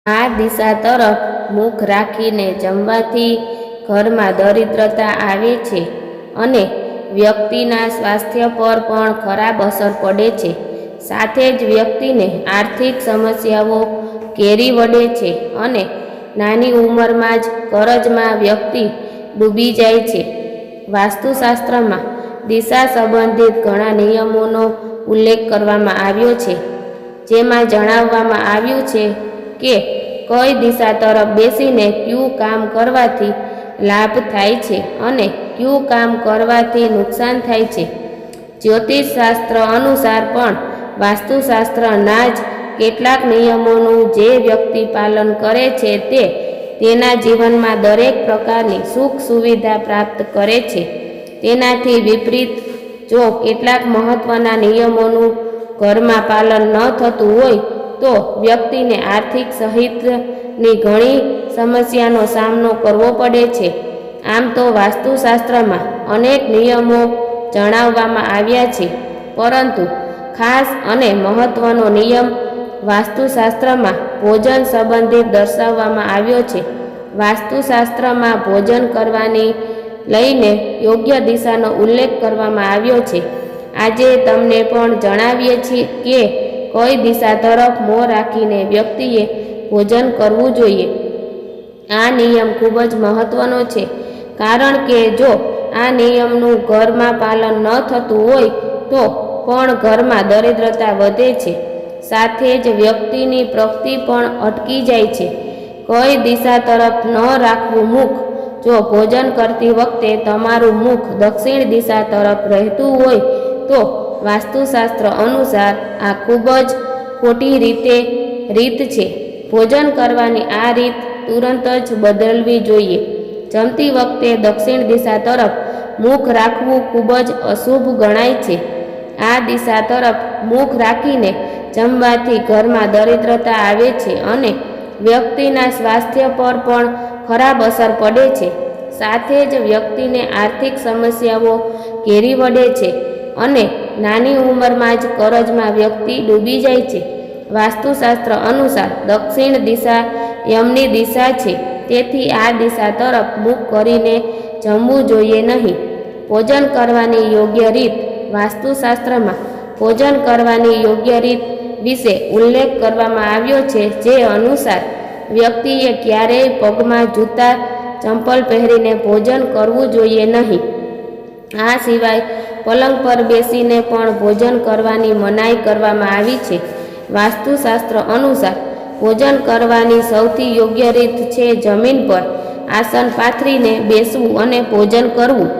આ દિશા તરફ મુખ રાખીને જમવાથી ઘરમાં દરિદ્રતા આવે છે અને વ્યક્તિના સ્વાસ્થ્ય પર પણ ખરાબ અસર પડે છે. સાથે જ વ્યક્તિને આર્થિક સમસ્યાઓ ઘેરી વળે છે અને નાની ઉંમરમાં જ કરજમાં વ્યક્તિ ડૂબી જાય છે. વાસ્તુશાસ્ત્રમાં દિશા સંબંધિત ઘણા નિયમોનો ઉલ્લેખ કરવામાં આવ્યો છે, જેમાં જણાવવામાં આવ્યું છે કે કઈ દિશા તરફ બેસીને કયું કામ કરવાથી લાભ થાય છે અને કયું કામ કરવાથી નુકસાન થાય છે. જ્યોતિષશાસ્ત્ર અનુસાર પણ વાસ્તુશાસ્ત્રના જ કેટલાક નિયમોનું જે વ્યક્તિ પાલન કરે છે તે તેના જીવનમાં દરેક પ્રકારની સુખ સુવિધા પ્રાપ્ત કરે છે. તેનાથી વિપરીત જો કેટલાક મહત્વના નિયમોનું ઘરમાં પાલન ન થતું હોય તો વ્યક્તિને આર્થિક સહિતની ઘણી સમસ્યાનો સામનો કરવો પડે છે. આમ તો વાસ્તુશાસ્ત્રમાં અનેક નિયમો જણાવવામાં આવ્યા છે, પરંતુ ખાસ અને મહત્વનો નિયમ વાસ્તુશાસ્ત્રમાં ભોજન સંબંધિત દર્શાવવામાં આવ્યો છે. વાસ્તુશાસ્ત્રમાં ભોજન કરવાની લઈને યોગ્ય દિશાનો ઉલ્લેખ કરવામાં આવ્યો છે. આજે તમને પણ જણાવીએ છીએ કે કઈ દિશા તરફ મોં રાખીને વ્યક્તિએ ભોજન કરવું જોઈએ. આ નિયમ ખૂબ જ મહત્વનો છે, કારણ કે જો આ નિયમનું ઘરમાં પાલન ન થતું હોય તો પણ ઘરમાં દરિદ્રતા વધે છે. સાથે જ વ્યક્તિની પ્રગતિ પણ અટકી જાય છે. કઈ દિશા તરફ ન રાખવું મુખ. જો ભોજન કરતી વખતે તમારું મુખ દક્ષિણ દિશા તરફ રહેતું હોય તો વાસ્તુશાસ્ત્ર અનુસાર આ ખૂબ જ ખોટી રીત છે. ભોજન કરવાની આ રીત તુરંત જ બદલવી જોઈએ. જમતી વખતે દક્ષિણ દિશા તરફ મુખ રાખવું ખૂબ જ અશુભ ગણાય છે. આ દિશા તરફ મુખ રાખીને જમવાથી ઘરમાં દરિદ્રતા આવે છે અને વ્યક્તિના સ્વાસ્થ્ય પર પણ ખરાબ અસર પડે છે. સાથે જ વ્યક્તિને આર્થિક સમસ્યાઓ ઘેરી વળે છે અને નાની ઉંમરમાં જ કરજમાં વ્યક્તિ ડૂબી જાય છે. વાસ્તુશાસ્ત્ર અનુસાર દક્ષિણ દિશા યમની દિશા છે, તેથી આ દિશા તરફ મુખ કરીને જમવું જોઈએ નહીં. ભોજન કરવાની યોગ્ય રીત. વાસ્તુશાસ્ત્રમાં ભોજન કરવાની યોગ્ય રીત વિશે ઉલ્લેખ કરવામાં આવ્યો છે, જે અનુસાર વ્યક્તિએ ક્યારેય પગમાં જૂતા ચંપલ પહેરીને ભોજન કરવું જોઈએ નહીં. આ સિવાય પલંગ પર બેસીને પણ ભોજન કરવાની મનાઈ કરવામાં આવી છે. વાસ્તુશાસ્ત્ર અનુસાર ભોજન કરવાની સૌથી યોગ્ય રીત છે જમીન પર આસન પાથરીને બેસવું અને ભોજન કરવું.